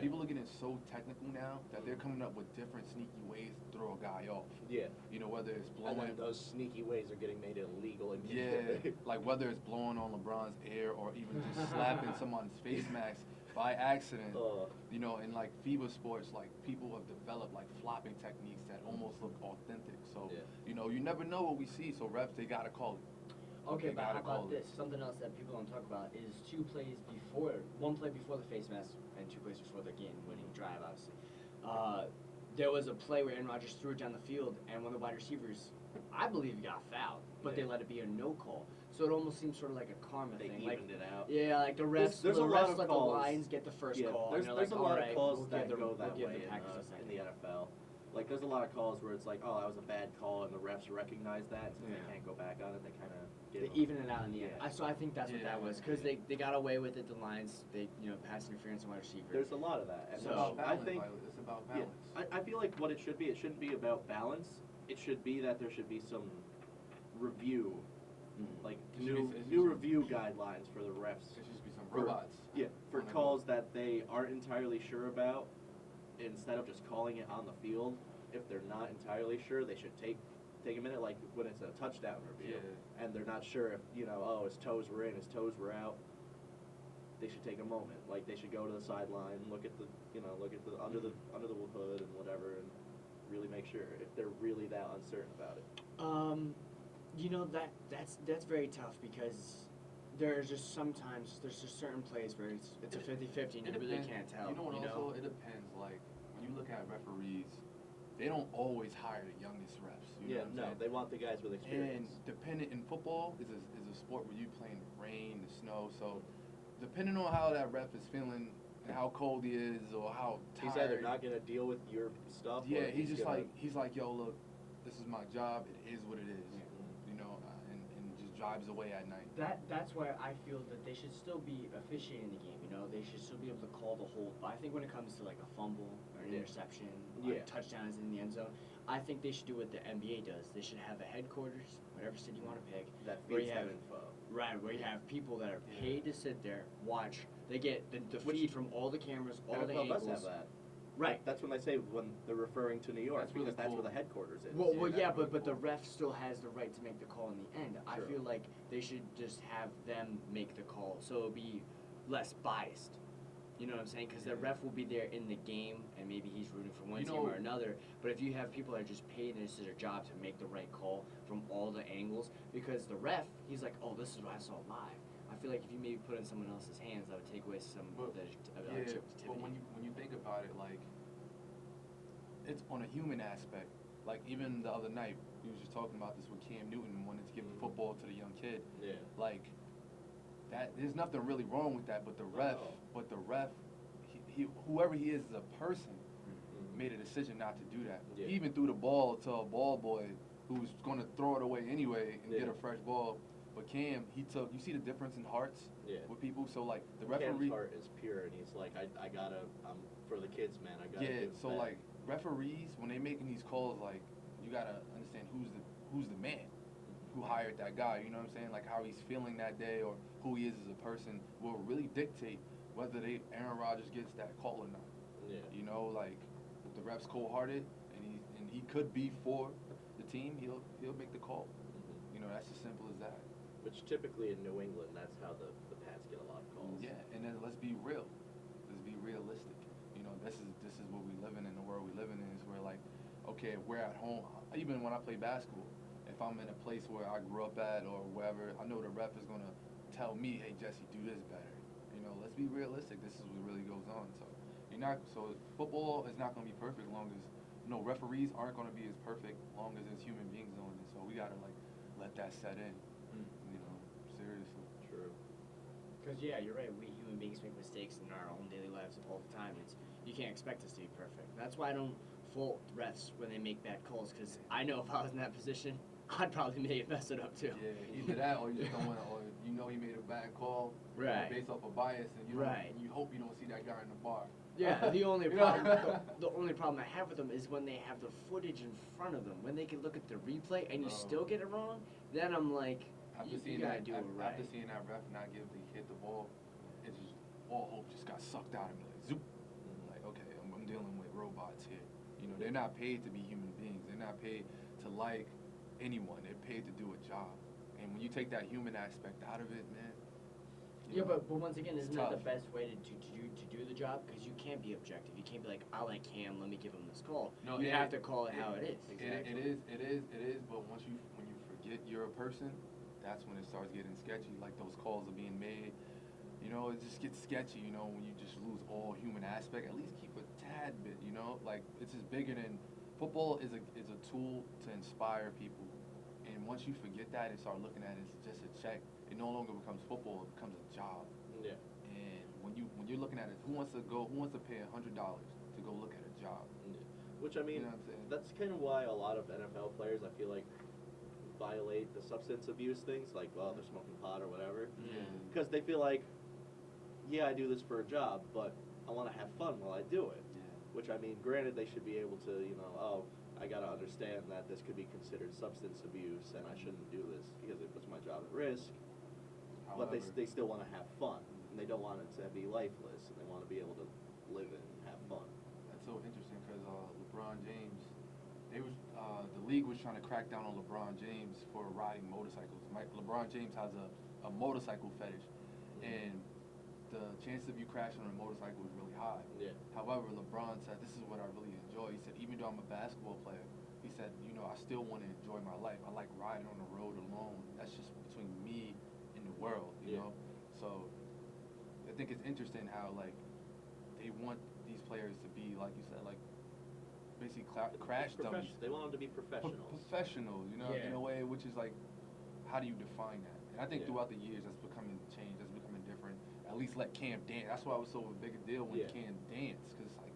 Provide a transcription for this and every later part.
People are getting so technical now that they're coming up with different sneaky ways to throw a guy off. Yeah. You know, whether it's And blowing. then those sneaky ways are getting made illegal. And Like whether it's blowing on LeBron's ear or even just slapping someone's face mask by accident. You know, in like FIBA sports, like people have developed like flopping techniques that almost look authentic. So you know, you never know what we see. So refs, they gotta call it. Okay, but how about this? Something else that people don't talk about is one play before the face mask and 2 plays before the game-winning drive, obviously. There was a play where Aaron Rodgers threw it down the field, and one of the wide receivers, I believe, got fouled, but they let it be a no call. So it almost seems sort of like a karma thing. They evened it out. Yeah, like the refs. There's the a refs lot of let calls. the Lions get the first call. There's like, a lot of calls we'll that go that we'll way in the NFL. Like, there's a lot of calls where it's like, oh, that was a bad call, and the refs recognize that, and since they can't go back on it, they kind of They even it out in the end. So I think that's what that was, because they got away with it. The Lions, pass interference on wide receiver. There's a lot of that. And It's about balance. It's about balance. I feel like what it shouldn't be about balance. It should be that there should be some review, like new review guidelines for the refs. There should be some robots. For calls that they aren't entirely sure about. Instead of just calling it on the field, if they're not entirely sure, they should take a minute, like when it's a touchdown review, and they're not sure if his toes were in, his toes were out. They should take a moment, like they should go to the sideline, look at the under the hood and whatever, and really make sure if they're really that uncertain about it. That's very tough because there's just certain plays where it's a 50-50 and you really can't tell. You know what? Also, it depends. Like when you look at referees, they don't always hire the youngest refs. You know what I'm saying? They want the guys with experience. And depending in football is a sport where you play in the rain, the snow. So depending on how that ref is feeling and how cold he is or how tired, he's either not gonna deal with your stuff. Yeah, or he's like, yo, look, this is my job. It is what it is. You know, and just drives away at night. That's why I feel that they should still be officiating the game. They should still be able to call the hold. But I think when it comes to like a fumble or an interception, or a touchdown is in the end zone, I think they should do what the NBA does. They should have a headquarters, whatever city you want to pick, that feeds that info. Right, where you have people that are paid to sit there, watch. They get the feed from all the cameras, all the angles. Does have that. Right. That's when they say when they're referring to New York, because that's where the headquarters is. But the ref still has the right to make the call in the end. I feel like they should just have them make the call, so it'll be less biased. You know what I'm saying? Because the ref will be there in the game, and maybe he's rooting for one team or another. But if you have people that are just paid and it's their job to make the right call from all the angles, because the ref, he's like, oh, this is what I saw live. I feel like if you maybe put it in someone else's hands, that would take away some of the objectivity. But when you think about it, like, it's on a human aspect. Like, even the other night, we was just talking about this with Cam Newton wanting to give the football to the young kid. Yeah. Like, that there's nothing really wrong with that, but the ref, he whoever he is as a person, made a decision not to do that. Yeah. He even threw the ball to a ball boy who was going to throw it away anyway and get a fresh ball. But Cam, you see the difference in hearts with people. So like the referee, Cam's heart is pure, and he's like, I gotta, for the kids, man, I gotta. Yeah. Give So back. like referees, when they making these calls, like you gotta understand who's the man who hired that guy. You know what I'm saying? Like how he's feeling that day or who he is as a person will really dictate whether Aaron Rodgers gets that call or not. Yeah. You know, like if the ref's cold-hearted and he could be for the team, he'll make the call. You know, that's as simple as that. Which typically in New England, that's how the Pats get a lot of calls. Yeah, and then let's be real. Let's be realistic. You know, this is what we live in the world we live in is where like, okay, if we're at home, even when I play basketball, if I'm in a place where I grew up at or wherever, I know the ref is gonna tell me, hey Jesse, do this better. You know, let's be realistic. This is what really goes on. So football is not gonna be perfect long as referees aren't gonna be as perfect long as there's human beings on it. So we gotta like let that set in. You know, seriously. True. Because you're right. We human beings make mistakes in our own daily lives all the time. You can't expect us to be perfect. That's why I don't fault refs when they make bad calls. Because I know if I was in that position, I'd probably mess it up too. Yeah, either that or you just don't want to, or you know he made a bad call, based off of bias, and you hope you don't see that guy in the bar. Yeah, the only problem I have with them is when they have the footage in front of them. When they can look at the replay and you still get it wrong, then I'm like, you gotta do it right. After seeing that ref not hit the ball, it's just all hope just got sucked out of me. Like zoop, like robots here. You know, they're not paid to be human beings. They're not paid to like anyone. They're paid to do a job. And when you take that human aspect out of it, man. Yeah, but once again, it's isn't that the tough. best way to do the job? Because you can't be objective. You can't be like, I like Cam, let me give him this call. No, you have to call it how it is. It is. But when you forget you're a person, that's when it starts getting sketchy. Like those calls are being made. You know, it just gets sketchy. You know, when you just lose all human aspect. At least keep a tad bit. You know, like it's just bigger than football is a tool to inspire people. And once you forget that and start looking at it as just a check, it no longer becomes football. It becomes a job. Yeah. And when you're looking at it, who wants to pay $100 to go look at a job? Which, I mean, You know what I'm saying? that's kind of why a lot of NFL players, I feel like, violate the substance abuse things, like, well, they're smoking pot or whatever. Yeah. Because they feel like, yeah, I do this for a job, but I want to have fun while I do it. Yeah. Which, I mean, granted, they should be able to, you know, oh, I got to understand that this could be considered substance abuse and I shouldn't do this because it puts my job at risk. But However, they still want to have fun, and they don't want it to be lifeless, and they want to be able to live it and have fun. that's so interesting because LeBron James, the league was trying to crack down on LeBron James for riding motorcycles. LeBron James has a motorcycle fetish, and the chance of you crashing on a motorcycle is really high. Yeah. However, LeBron said, this is what I really enjoy. He said, even though I'm a basketball player, he said, you know, I still want to enjoy my life. I like riding on the road alone. That's just between me and the world, you know? So I think it's interesting how, like, they want these players to be, like you said, like, basically crash dummies. They want them to be professionals. Professionals, you know, in Yeah. a way, which is like, how do you define that? And I think Yeah. throughout the years, that's becoming changed, that's becoming different. At least let Cam dance. That's why it was so a big a deal when Yeah. Cam danced, because it's like,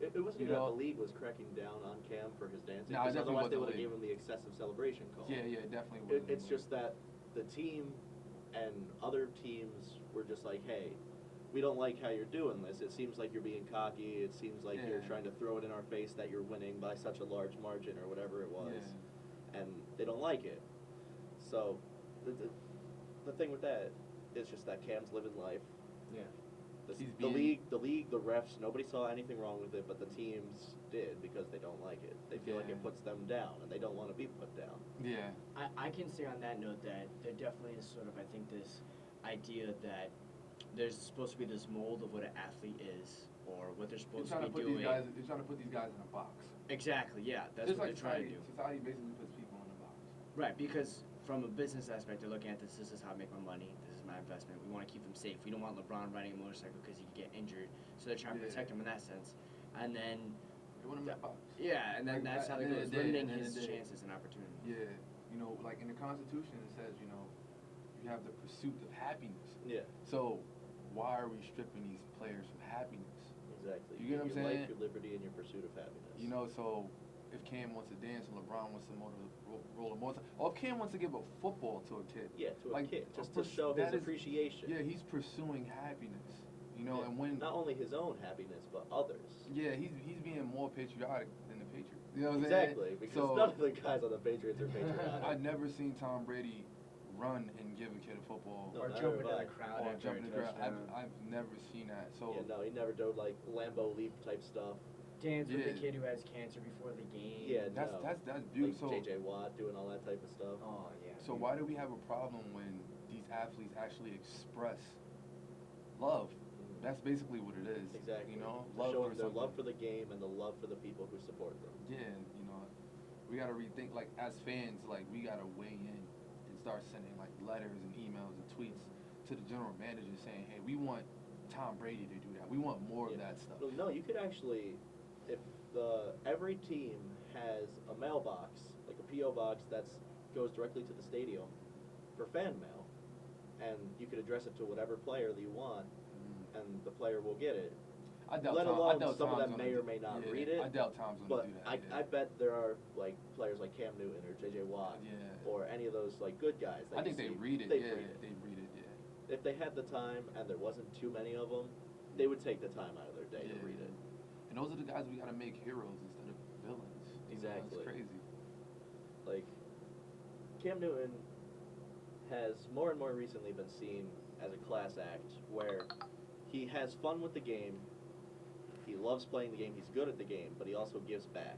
It wasn't You even that know? the league was cracking down on Cam for his dancing, Nah, it because definitely otherwise they wasn't would have the given him the excessive celebration call. yeah, it definitely was. It's just that the team and other teams were just like, hey, we don't like how you're doing this. It seems like you're being cocky. It seems like you're Yeah. trying to throw it in our face that you're winning by such a large margin or whatever it was. Yeah. And they don't like it. So the thing with that is just that Cam's living life. Yeah. He's The being- league, the refs, nobody saw anything wrong with it, but the teams did because they don't like it. They feel like Yeah. it puts them down, and they don't want to be put down. Yeah. I can say on that note that there definitely is sort of, I think, this idea that there's supposed to be this mold of what an athlete is or what they're You're supposed trying to to be put doing. these guys. You're trying to put these guys in a box. Exactly, yeah. That's Just what like they're trying to do. Society basically puts people in a box. Right, because from a business aspect, they're looking at this is how I make my money, this is my investment. We want to keep them safe. We don't want LeBron riding a motorcycle because he could get injured. So they're trying to Yeah. protect him in that sense. And then, They want them in a box. yeah, and then Like, that's how at it the end goes, of the day- limiting at the end of his the day- chances and opportunities. Yeah. You know, like in the Constitution, it says, you know, you have the pursuit of happiness. Yeah, So why are we stripping these players from happiness? exactly. You get what I'm your saying? life, your liberty, and your pursuit of happiness. You know, so if Cam wants to dance and LeBron wants to roll a motorcycle, or if Cam wants to give a football to a kid. Yeah, to a like, kid, just of to course, show his that is- appreciation. Yeah, he's pursuing happiness. You know, Yeah, and when not only his own happiness, but others. yeah, he's being more patriotic than the Patriots. You know what I'm Exactly, saying? because So, none of the guys on the Patriots are patriotic. I've never seen Tom Brady run and give a kid a football. No, Or neither jump have into I. the crowd Or after jump a in the crowd. touchdown. I've never seen that. So Yeah, no, he never did like Lambeau leap type stuff. Dance with Yeah. the kid who has cancer before the game. Yeah, that's no. that's Like beautiful. J.J. Watt doing all that type of stuff. Oh, yeah. So why do we have a problem when these athletes actually express love? That's basically what it is. Exactly. You know, They're showing for their something. love for the game and the love for the people who support them. Yeah, you know, we gotta rethink. Like as fans, like we gotta weigh in and start sending like letters and emails and tweets to the general manager saying, "Hey, we want Tom Brady to do that. We want more of Yeah. that stuff." Well, no, you could actually, if every team has a mailbox, like a PO box goes directly to the stadium for fan mail, and you could address it to whatever player that you want, Mhm. and the player will get it. I doubt Let Tom, alone I doubt some of Tom's them gonna may or do- may not yeah, read it, I doubt Tom's gonna But do that. I bet there are like players like Cam Newton or J.J. Watt Yeah. or any of those like good guys. That I you think they see, read it. they'd Yeah, read it. they read it. Yeah. If they had the time and there wasn't too many of them, they would take the time out of their day to Yeah. read it. And those are the guys we gotta make heroes instead of villains. You know, Exactly. It's crazy. Like Cam Newton has more and more recently been seen as a class act where he has fun with the game, he loves playing the game. He's good at the game, but he also gives back.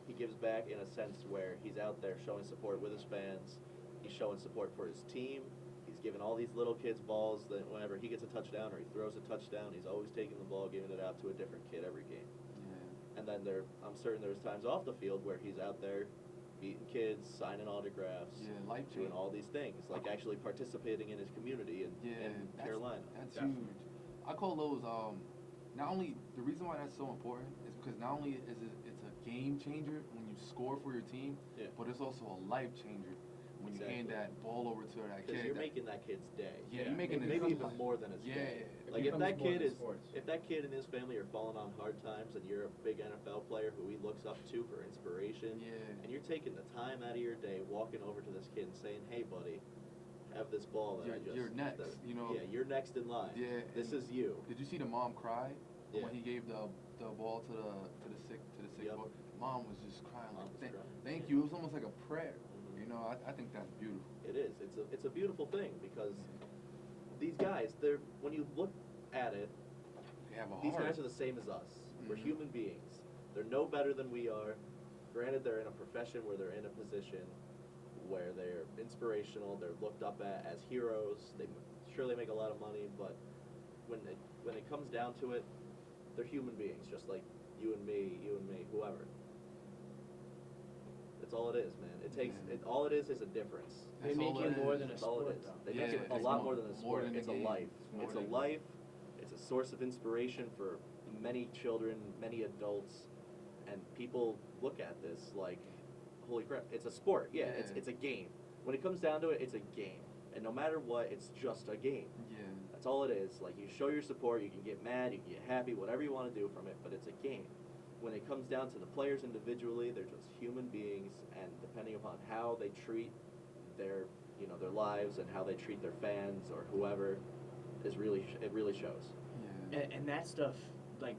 He gives back in a sense where he's out there showing support with his fans. He's showing support for his team. He's giving all these little kids balls that whenever he gets a touchdown or he throws a touchdown, he's always taking the ball, giving it out to a different kid every game. Yeah. And then I'm certain there's times off the field where he's out there meeting kids, signing autographs, Yeah, life doing change. all these things, like actually participating in his community in Carolina. That's Definitely. huge. I call those not only the reason why that's so important is because not only is it's a game changer when you score for your team, Yeah. but it's also a life changer when you hand Exactly. that ball over to that Because kid. you're that- making that kid's day. Yeah, Yeah. you're making it. Maybe even more than his Yeah. day. It Like if becomes that more kid than is, sports. if that kid and his family are falling on hard times, and you're a big NFL player who he looks up to for inspiration, Yeah. and you're taking the time out of your day, walking over to this kid and saying, "Hey, buddy, have this ball that I just." You're next, that- you know. Yeah, you're next in line. Yeah, This and is you. Did you see the mom cry Yeah. when he gave the ball to the sick Yep. boy? Mom was just crying Mom like, was thank, crying. thank you. It was almost like a prayer. Mhm. You know, I think that's beautiful. It is. It's a beautiful thing because these guys, they're when you look at it, They have a these heart. guys are the same as us. We're Mhm. human beings. They're no better than we are. Granted, they're in a profession where they're in a position where they're inspirational. They're looked up at as heroes. They make a lot of money, but when it comes down to it, they're human beings, just like you and me, whoever. That's all it is, man. It takes Yeah. all it is a difference. They That's make all it it more is. than a That's all it sport, is. though. They Yeah, make it a it's lot more- more than a more sport. than a It's a game. life. It's more It's a than a game. life. It's a source of inspiration for many children, many adults, and people look at this like, holy crap! It's a sport. Yeah, Yeah. it's a game. When it comes down to it, it's a game, and no matter what, it's just a game. Yeah. That's all it is. Like you show your support, you can get mad, you can get happy, whatever you want to do from it, but it's a game. When it comes down to the players individually, they're just human beings, and depending upon how they treat their lives and how they treat their fans or whoever, it really shows. Yeah. And that stuff, like,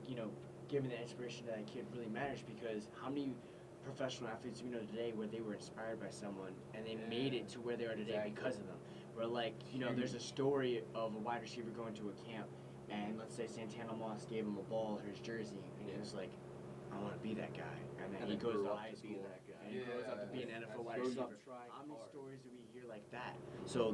giving the inspiration to that kid really matters because how many professional athletes we know today where they were inspired by someone and they made it to where they are today Exactly. because of them. Where, like, there's a story of a wide receiver going to a camp and let's say Santana Moss gave him a ball or his jersey and he was like, I want to be that guy. And then And he then goes grew to up hye to be school that guy. and he grows up to be an Yeah, NFL wide grows receiver. up trying How many hard. stories do we hear like that? So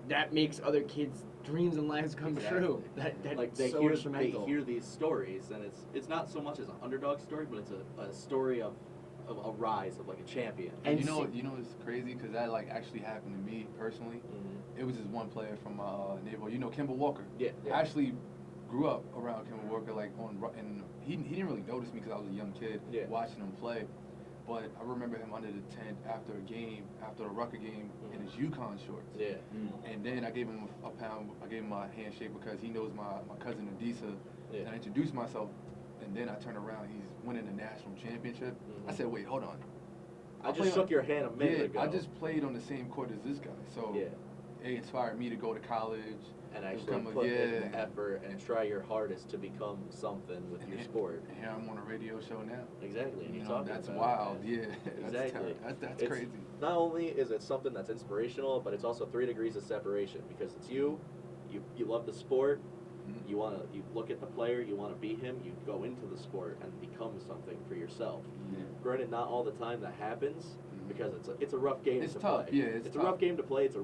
that makes other kids' dreams and lives come true. That's Like they so hear instrumental. these stories, and it's not so much as an underdog story, but it's a story of a rise of like a champion. And you know, see- it's crazy because that like actually happened to me personally. Mhm. It was just one player from neighborhood. You know, Kimball Walker. Yeah. I actually grew up around Kimball Walker, like and he didn't really notice me because I was a young kid Yeah. watching him play. But I remember him under the tent after a game, after a Rucker game, in his Yukon shorts. Yeah. And then I gave him a pound. I gave him a handshake because he knows my cousin Adisa. Yeah. And I introduced myself. And then I turned around. He's winning the national championship. I Mhm. said, "Wait, hold on. I play just on- shook your hand a minute ago. I just played on the same court as this guy. So Yeah. it inspired me to go to college. and actually become a- put in the yeah. effort and try your hardest to become something with And your here- sport. And here I'm on a radio show now. Exactly. And You you're know, talking that's about wild. it, Yeah, man. that's Exactly. That's It's- crazy. Not only is it something that's inspirational, but it's also 3 degrees of separation because it's you love the sport, Mhm. you look at the player, you want to be him, you go into the sport and become something for yourself. Yeah. Granted, not all the time that happens Mhm. because it's a rough game It's to tough, play. yeah, it's a tough. rough game to play. It's a